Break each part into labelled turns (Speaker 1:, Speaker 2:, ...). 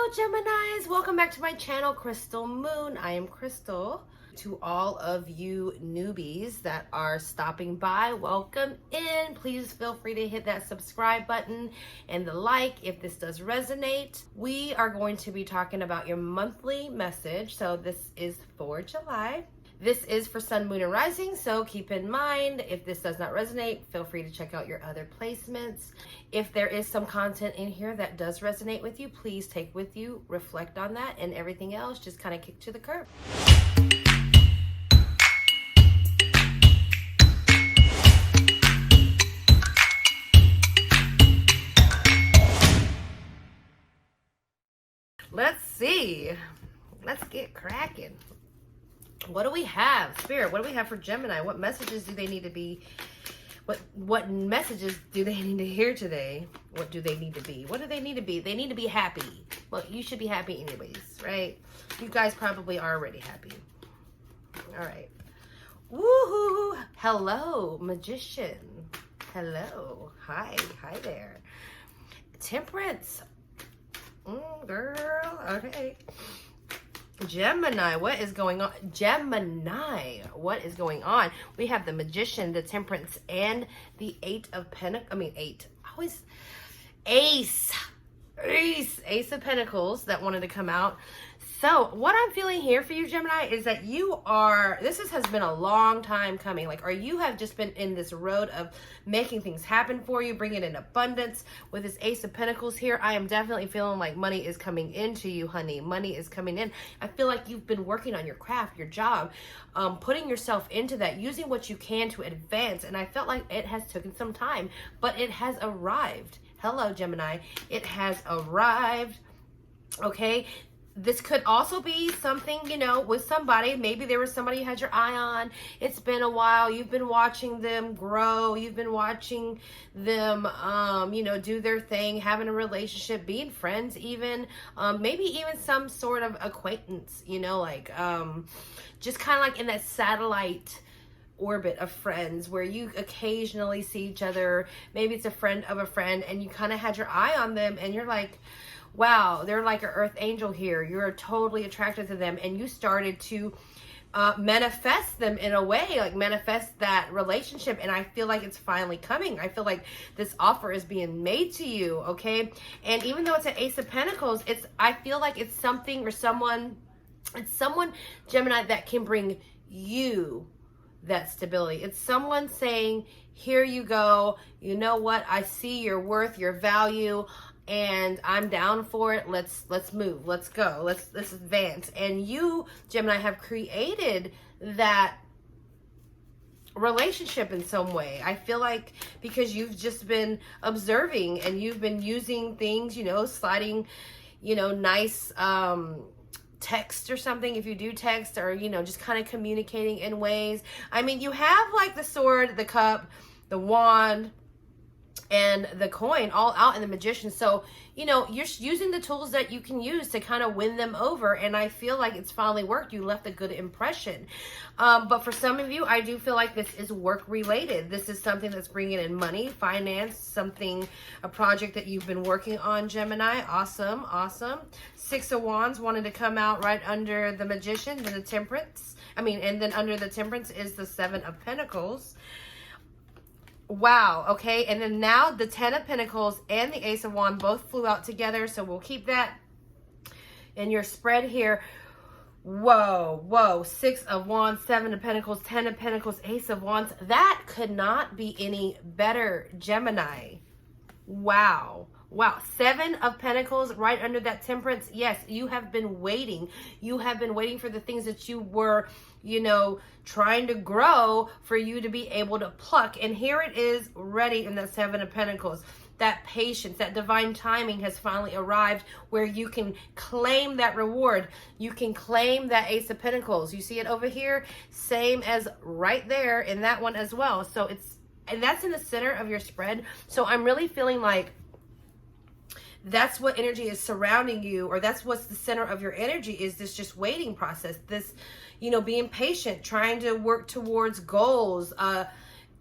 Speaker 1: Hello Geminis, welcome back to my channel Crystal Moon. I am Crystal. To all of you newbies that are stopping by, welcome in. Please feel free to hit that subscribe button and the like if this does resonate. We are going to be talking about your monthly message. So this is for July. This is for Sun, Moon, and Rising, so keep in mind, if this does not resonate, feel free to check out your other placements. If there is some content in here that does resonate with you, please take with you, reflect on that, and everything else, just kind of kick to the curb. Let's see. Let's get cracking. What do we have? Spirit, what do we have for Gemini? What messages do they need to be? What messages do they need to hear today? What do they need to be? What do they need to be? They need to be happy. Well, you should be happy anyways, right? You guys probably are already happy. All right. Woohoo! Hello, Magician. Hello. Hi. Hi there. Temperance. Girl. Okay. Gemini, what is going on? Gemini, what is going on? We have the Magician, the Temperance, and the Ace of Pentacles that wanted to come out. So what I'm feeling here for you, Gemini, is that this has been a long time coming, or you have just been in this road of making things happen for you, bringing in abundance. With this Ace of Pentacles here, I am definitely feeling like money is coming into you, honey. Money is coming in. I feel like you've been working on your craft, your job, putting yourself into that, using what you can to advance. And I felt like it has taken some time, but it has arrived. Hello, Gemini. It has arrived. Okay. This could also be something, with somebody. Maybe there was somebody you had your eye on. It's been a while. You've been watching them grow. You've been watching them, do their thing, having a relationship, being friends even. Maybe even some sort of acquaintance, just kind of like in that satellite orbit of friends where you occasionally see each other. Maybe it's a friend of a friend and you kind of had your eye on them and you're like, wow, they're like an earth angel here. You're totally attracted to them. And you started to manifest them in a way, like manifest that relationship. And I feel like it's finally coming. I feel like this offer is being made to you, okay? And even though it's an Ace of Pentacles, I feel like it's something or someone, Gemini, that can bring you that stability. It's someone saying, here you go. You know what? I see your worth, your value, and I'm down for it. Let's move. Let's go. Let's advance. And you, Gemini, have created that relationship in some way. I feel like because you've just been observing and you've been using things, sliding, nice text or something, if you do text, or just kind of communicating in ways. I mean, you have like the sword, the cup, the wand, and the coin all out in the Magician. So, you're using the tools that you can use to kind of win them over. And I feel like it's finally worked. You left a good impression. But for some of you, I do feel like this is work related. This is something that's bringing in money, finance, a project that you've been working on, Gemini. Awesome. Awesome. Six of Wands wanted to come out right under the Magician, then the Temperance. And then under the Temperance is the Seven of Pentacles. Wow, okay, and then now the Ten of Pentacles and the Ace of Wands both flew out together, so we'll keep that in your spread here. Whoa, Six of Wands, Seven of Pentacles, Ten of Pentacles, Ace of Wands. That could not be any better, Gemini. Wow, Seven of Pentacles right under that Temperance. Yes, you have been waiting. You have been waiting for the things that you were, trying to grow for you to be able to pluck. And here it is ready in that Seven of Pentacles. That patience, that divine timing has finally arrived where you can claim that reward. You can claim that Ace of Pentacles. You see it over here? Same as right there in that one as well. So and that's in the center of your spread. So I'm really feeling like that's what energy is surrounding you, or that's what's the center of your energy, is this just waiting process, this, being patient, trying to work towards goals,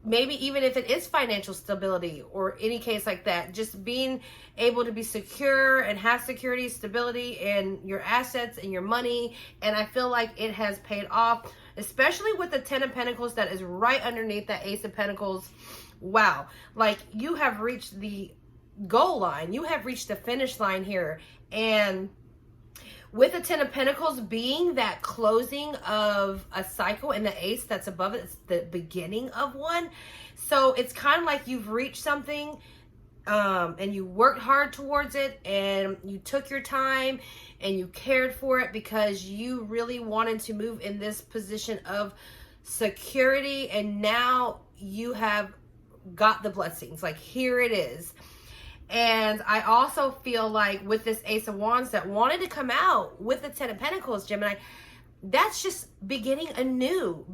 Speaker 1: maybe even if it is financial stability or any case like that, just being able to be secure and have security, stability in your assets and your money. And I feel like it has paid off, especially with the 10 of Pentacles that is right underneath that Ace of Pentacles. Wow. Like, you have reached the goal line. You have reached the finish line here. And with the 10 of Pentacles being that closing of a cycle, and the Ace that's above it, it's the beginning of one. So it's kind of like you've reached something, and you worked hard towards it, and you took your time and you cared for it because you really wanted to move in this position of security. And now you have got the blessings. Like, here it is. And I also feel like with this Ace of Wands that wanted to come out with the 10 of Pentacles, Gemini, that's just beginning a new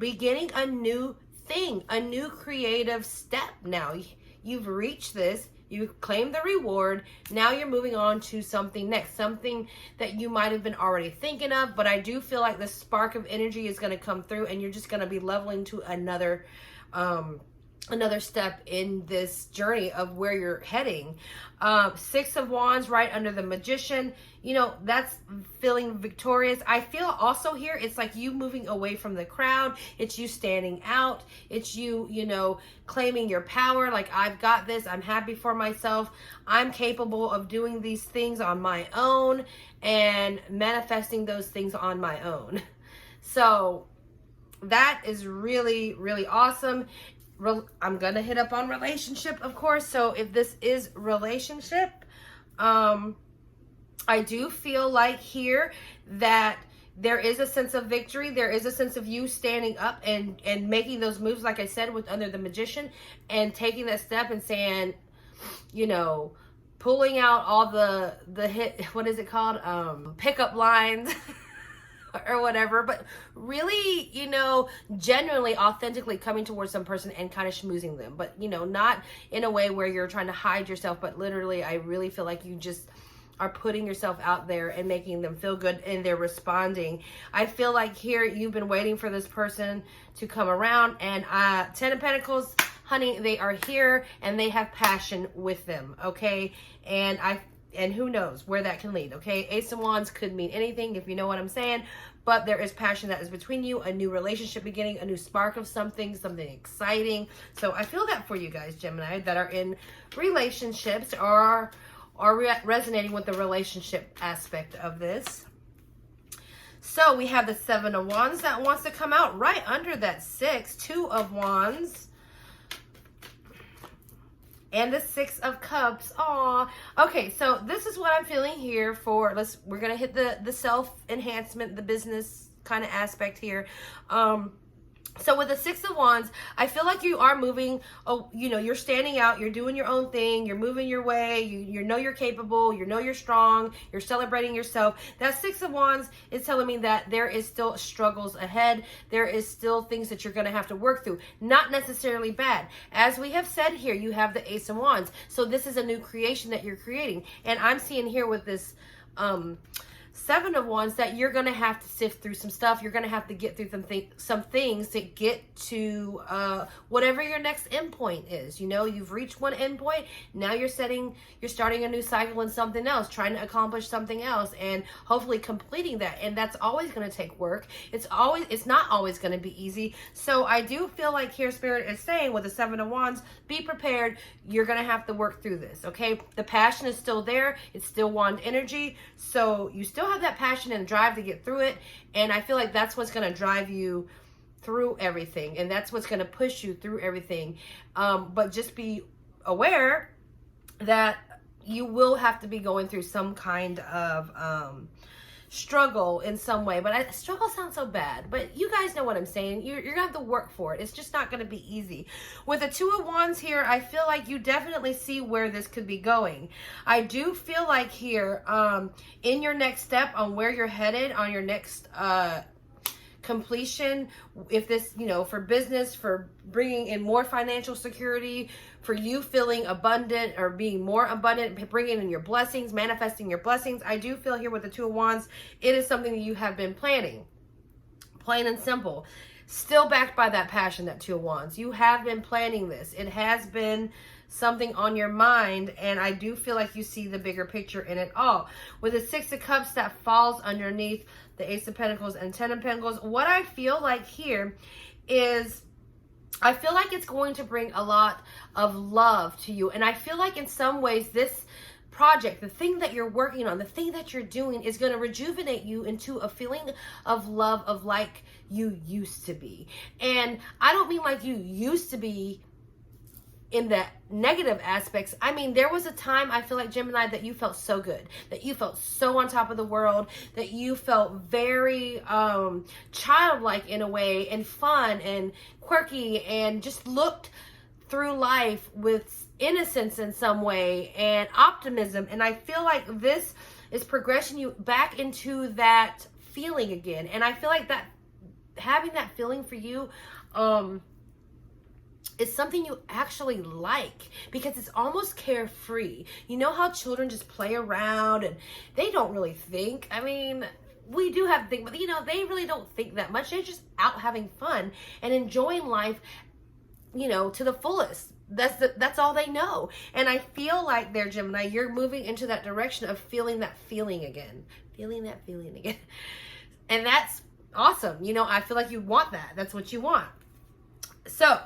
Speaker 1: thing, a new creative step. Now you've reached this, you've claimed the reward. Now you're moving on to something next, something that you might have been already thinking of. But I do feel like the spark of energy is going to come through, and you're just going to be leveling to another step in this journey of where you're heading. 6 of Wands right under the Magician, you know, that's feeling victorious. I feel also here, it's like you moving away from the crowd. It's you standing out. It's you, you know, claiming your power. Like, I've got this. I'm happy for myself. I'm capable of doing these things on my own and manifesting those things on my own. So that is really, really awesome. I'm going to hit up on relationship, of course. So if this is relationship, I do feel like here that there is a sense of victory. There is a sense of you standing up and making those moves, like I said, with under the Magician, and taking that step and saying, you know, pulling out all the hit, what is it called? Pickup lines. Or whatever, but really, you know, genuinely, authentically coming towards some person and kind of schmoozing them, but, you know, not in a way where you're trying to hide yourself, but literally, I really feel like you just are putting yourself out there and making them feel good, and they're responding. I feel like here you've been waiting for this person to come around, and 10 of Pentacles, honey, they are here and they have passion with them, okay? And who knows where that can lead, okay? Ace of Wands could mean anything, if you know what I'm saying. But there is passion that is between you, a new relationship beginning, a new spark of something exciting. So I feel that for you guys, Gemini, that are in relationships or are resonating with the relationship aspect of this. So we have the 7 of Wands that wants to come out right under that 6, 2 of Wands. And the 6 of Cups. Aw. Okay, so this is what I'm feeling here for, we're going to hit the self-enhancement, the business kind of aspect here. So with the 6 of Wands, I feel like you are moving, you know, you're standing out, you're doing your own thing, you're moving your way, you know you're capable, you know you're strong, you're celebrating yourself. That 6 of Wands is telling me that there is still struggles ahead. There is still things that you're going to have to work through. Not necessarily bad. As we have said here, you have the Ace of Wands. So this is a new creation that you're creating. And I'm seeing here with this 7 of Wands that you're going to have to sift through some stuff. You're going to have to get through some things to get to whatever your next endpoint is. You know, you've reached one endpoint. Now you're starting a new cycle in something else, trying to accomplish something else, and hopefully completing that. And that's always going to take work. It's not always going to be easy. So I do feel like here Spirit is saying with the 7 of Wands, be prepared. You're going to have to work through this. Okay. The passion is still there. It's still wand energy. So you still have that passion and drive to get through it, and I feel like that's what's going to drive you through everything, and that's what's going to push you through everything. But just be aware that you will have to be going through some kind of struggle in some way. But struggle sounds so bad, but you guys know what I'm saying. You're gonna have to work for it. It's just not gonna be easy. With the 2 of Wands here, I feel like you definitely see where this could be going. I do feel like here, in your next step on where you're headed, on your next completion, if this, you know, for business, for bringing in more financial security, for you feeling abundant or being more abundant, bringing in your blessings, manifesting your blessings, I do feel here with the 2 of Wands, it is something that you have been planning, plain and simple. still backed by that passion, that Two of Wands. You have been planning this. It has been something on your mind, and I do feel like you see the bigger picture in it all. With the Six of Cups that falls underneath the Ace of Pentacles and Ten of Pentacles, what I feel like here is, I feel like it's going to bring a lot of love to you. And I feel like in some ways this project, the thing that you're working on, the thing that you're doing is going to rejuvenate you into a feeling of love, of like you used to be. And I don't mean like you used to be in the negative aspects. I mean, there was a time, I feel like, Gemini, that you felt so good, that you felt so on top of the world, that you felt very childlike in a way, and fun and quirky, and just looked through life with innocence in some way and optimism. And I feel like this is progressing you back into that feeling again. And I feel like that having that feeling for you is something you actually like, because it's almost carefree. You know how children just play around and they don't really think. I mean, we do have to think, but you know, they really don't think that much. They're just out having fun and enjoying life, you know, to the fullest. That's all they know. And I feel like there, Gemini, you're moving into that direction of feeling that feeling again. Feeling that feeling again. And that's awesome. You know, I feel like you want that. That's what you want. So,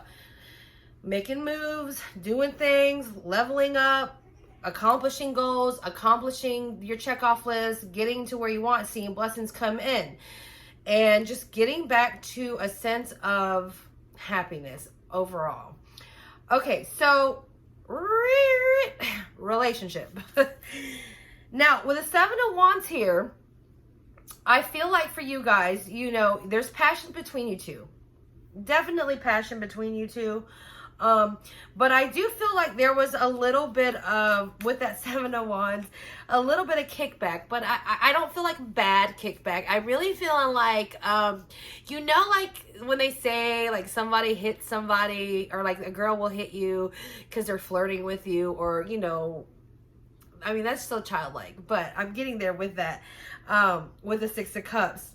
Speaker 1: making moves, doing things, leveling up, accomplishing goals, accomplishing your checkoff list, getting to where you want, seeing blessings come in, and just getting back to a sense of happiness overall. Okay, so relationship. Now, with the Seven of Wands here, I feel like for you guys, you know, there's passion between you two. Definitely passion between you two. But I do feel like there was a little bit of, with that Seven of Wands, a little bit of kickback, but I don't feel like bad kickback. I really feeling like, you know, like when they say like somebody hits somebody, or like a girl will hit you because they're flirting with you, or, you know, I mean, that's still childlike, but I'm getting there with that, with the Six of Cups.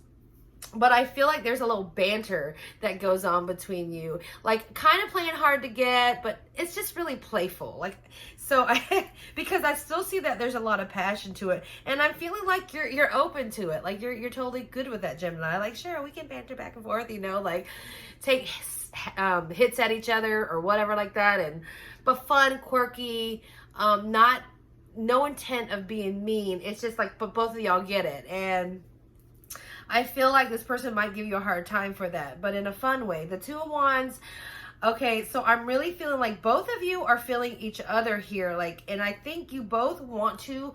Speaker 1: But I feel like there's a little banter that goes on between you, like kind of playing hard to get, but it's just really playful. Like, so because I still see that there's a lot of passion to it, and I'm feeling like you're open to it. Like you're totally good with that, Gemini. Like, sure, we can banter back and forth, you know, like take hits at each other or whatever like that, but fun, quirky, not no intent of being mean. It's just like, but both of y'all get it. And I feel like this person might give you a hard time for that, but in a fun way. The Two of Wands, okay, so I'm really feeling like both of you are feeling each other here, like, and I think you both want to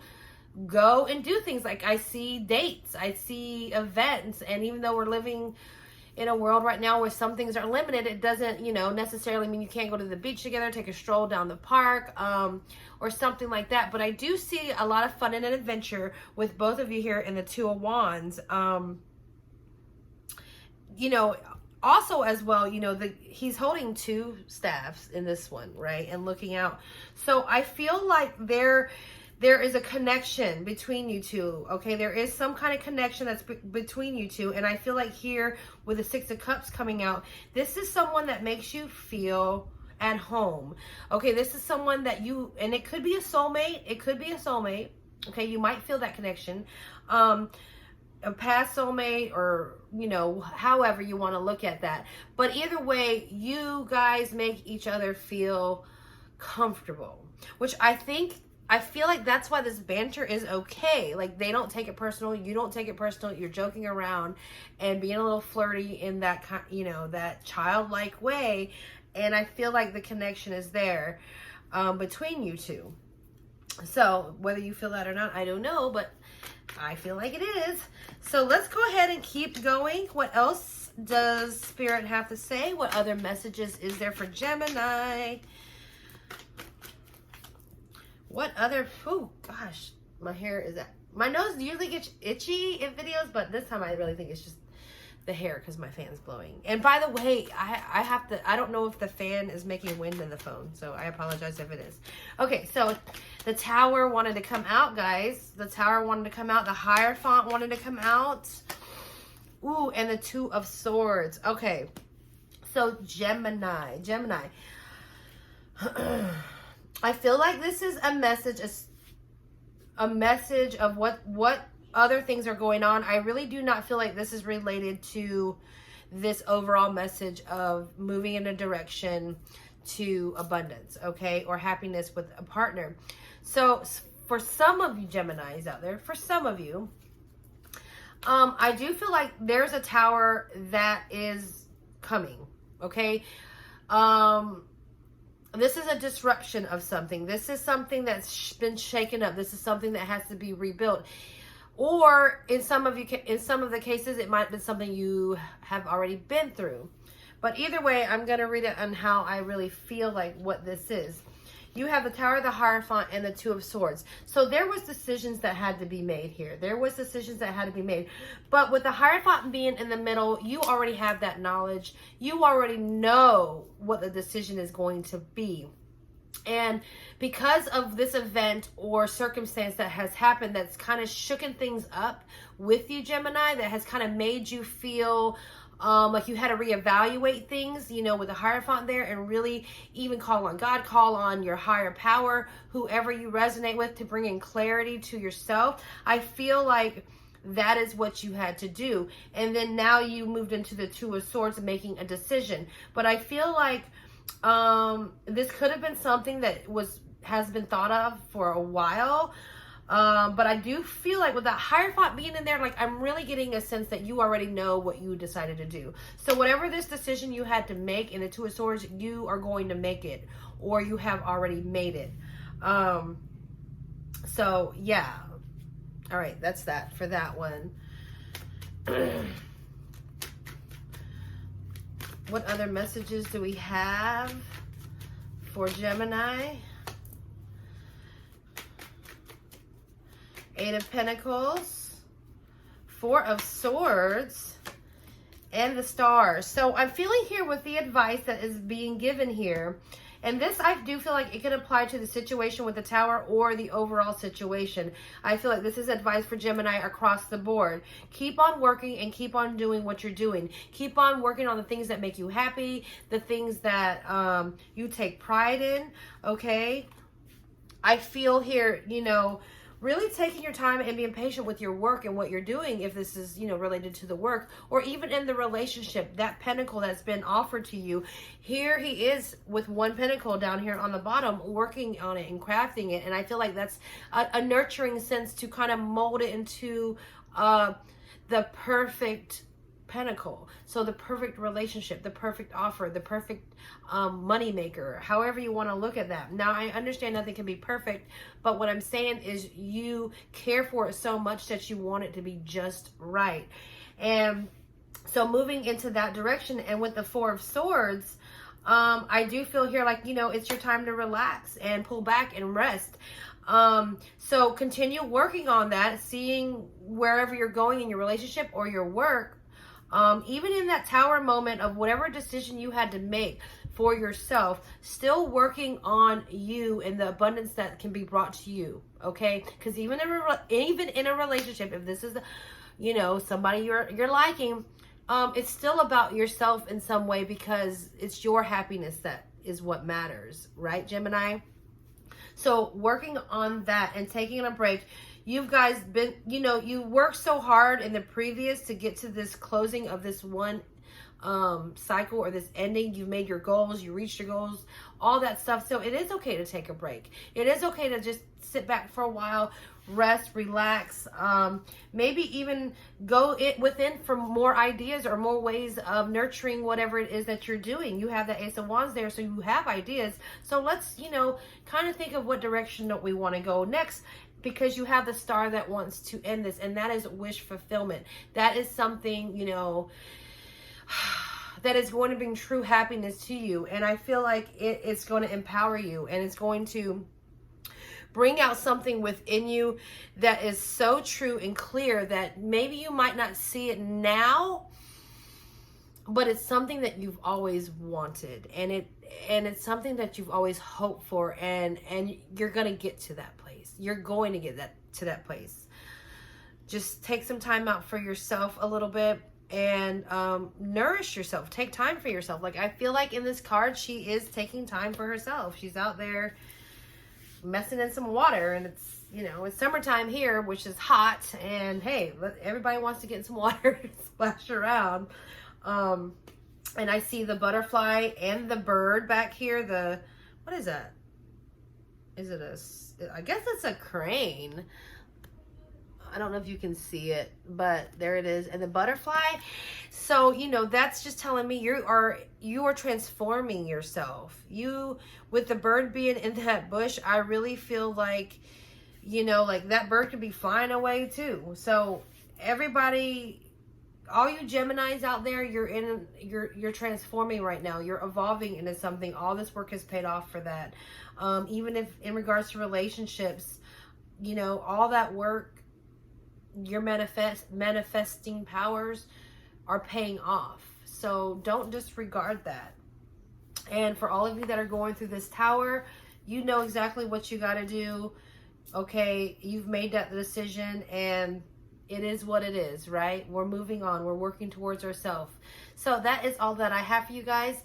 Speaker 1: go and do things. Like, I see dates, I see events, and even though we're living in a world right now where some things are limited, it doesn't, you know, necessarily mean you can't go to the beach together, take a stroll down the park, or something like that. But I do see a lot of fun and an adventure with both of you here in the Two of Wands. You know, also as well, you know, he's holding two staffs in this one, right? And looking out. So I feel like there is a connection between you two, okay? There is some kind of connection that's between you two. And I feel like here with the Six of Cups coming out, this is someone that makes you feel at home. Okay, this is someone that you, and it could be a soulmate. It could be a soulmate. Okay, you might feel that connection. A past soulmate, or, you know, however you want to look at that. But either way, you guys make each other feel comfortable, which I feel like that's why this banter is okay. Like, they don't take it personal. You don't take it personal. You're joking around and being a little flirty in that, you know, that childlike way. And I feel like the connection is there between you two. So whether you feel that or not, I don't know, but I feel like it is. So let's go ahead and keep going. What else does Spirit have to say? What other messages is there for Gemini? What other, oh gosh, my hair is at, my nose usually gets itchy in videos, but this time I really think it's just the hair because my fan's blowing. And by the way, I don't know if the fan is making wind in the phone, so I apologize if it is. Okay, so the Tower wanted to come out, guys. The Tower wanted to come out. The Hierophant wanted to come out. Ooh, and the Two of Swords. Okay, So Gemini, I feel like this is a message of what other things are going on. I really do not feel like this is related to this overall message of moving in a direction to abundance, okay, or happiness with a partner. So for some of you Geminis out there, for some of you, I do feel like there's a tower that is coming, okay? This is a disruption of something. This is something that's been shaken up. This is something that has to be rebuilt. Or in some of the cases, it might have been something you have already been through. But either way, I'm going to read it on how I really feel like what this is. You have the Tower of the Hierophant and the Two of Swords. So there was decisions that had to be made here. There was decisions that had to be made. But with the Hierophant being in the middle, you already have that knowledge. You already know what the decision is going to be. And because of this event or circumstance that has happened that's kind of shooken things up with you, Gemini, that has kind of made you feel like you had to reevaluate things, you know, with the Hierophant there, and really even call on God, call on your higher power, whoever you resonate with, to bring in clarity to yourself. I feel like that is what you had to do. And then now you moved into the Two of Swords, making a decision. But I feel like this could have been something that has been thought of for a while. But I do feel like with that Hierophant being in there, like I'm really getting a sense that you already know what you decided to do. So whatever this decision you had to make in the Two of Swords, you are going to make it, or you have already made it. So yeah. All right, that's that for that one. What other messages do we have for Gemini? Eight of Pentacles, Four of Swords, and the Stars. So I'm feeling here with the advice that is being given here, and this I do feel like it could apply to the situation with the Tower or the overall situation. I feel like this is advice for Gemini across the board. Keep on working and keep on doing what you're doing. Keep on working on the things that make you happy, the things that you take pride in, okay? I feel here, you know, really taking your time and being patient with your work and what you're doing, if this is, you know, related to the work, or even in the relationship, that pentacle that's been offered to you. Here he is with one pentacle down here on the bottom, working on it and crafting it. And I feel like that's a nurturing sense to kind of mold it into the perfect pentacle. So the perfect relationship, the perfect offer, the perfect money maker, however you want to look at that. Now, I understand nothing can be perfect, but what I'm saying is you care for it so much that you want it to be just right. And so moving into that direction, and with the Four of Swords, I do feel here like, you know, it's your time to relax and pull back and rest. So continue working on that, seeing wherever you're going in your relationship or your work. Even in that Tower moment of whatever decision you had to make for yourself, still working on you and the abundance that can be brought to you, okay? Because even in a relationship, if this is, you know, somebody you're liking, it's still about yourself in some way, because it's your happiness that is what matters, right, Gemini? So working on that and taking a break. You guys been, you know, you worked so hard in the previous to get to this closing of this one cycle or this ending. You made your goals, you reached your goals, all that stuff. So it is okay to take a break. It is okay to just sit back for a while, rest, relax, maybe even go within for more ideas or more ways of nurturing whatever it is that you're doing. You have the Ace of Wands there, so you have ideas. So let's, you know, kind of think of what direction that we want to go next, because you have the Star that wants to end this, and that is wish fulfillment. That is something, you know, that is going to bring true happiness to you. And I feel like it's going to empower you, and it's going to bring out something within you that is so true and clear that maybe you might not see it now, but it's something that you've always wanted, and it's something that you've always hoped for, and you're going to get to that place. You're going to get to that place. Just take some time out for yourself a little bit and nourish yourself. Take time for yourself. Like, I feel like in this card, she is taking time for herself. She's out there messing in some water, and it's, you know, it's summertime here, which is hot, and hey, everybody wants to get in some water and splash around. And I see the butterfly and the bird back here. What is that? Is it I guess it's a crane. I don't know if you can see it, but there it is. And the butterfly. So, you know, that's just telling me you are transforming yourself. With the bird being in that bush, I really feel like, you know, like that bird could be flying away too. So everybody, all you Geminis out there, you're transforming right now. You're evolving into something. All this work has paid off for that. Even if in regards to relationships, you know, all that work, your manifesting powers are paying off. So don't disregard that. And for all of you that are going through this tower, you know exactly what you got to do. Okay, you've made that decision, and it is what it is, right? We're moving on. We're working towards ourselves. So that is all that I have for you guys.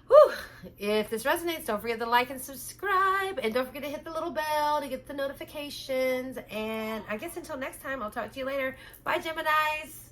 Speaker 1: Whew. If this resonates, don't forget to like and subscribe. And don't forget to hit the little bell to get the notifications. And I guess until next time, I'll talk to you later. Bye, Geminis.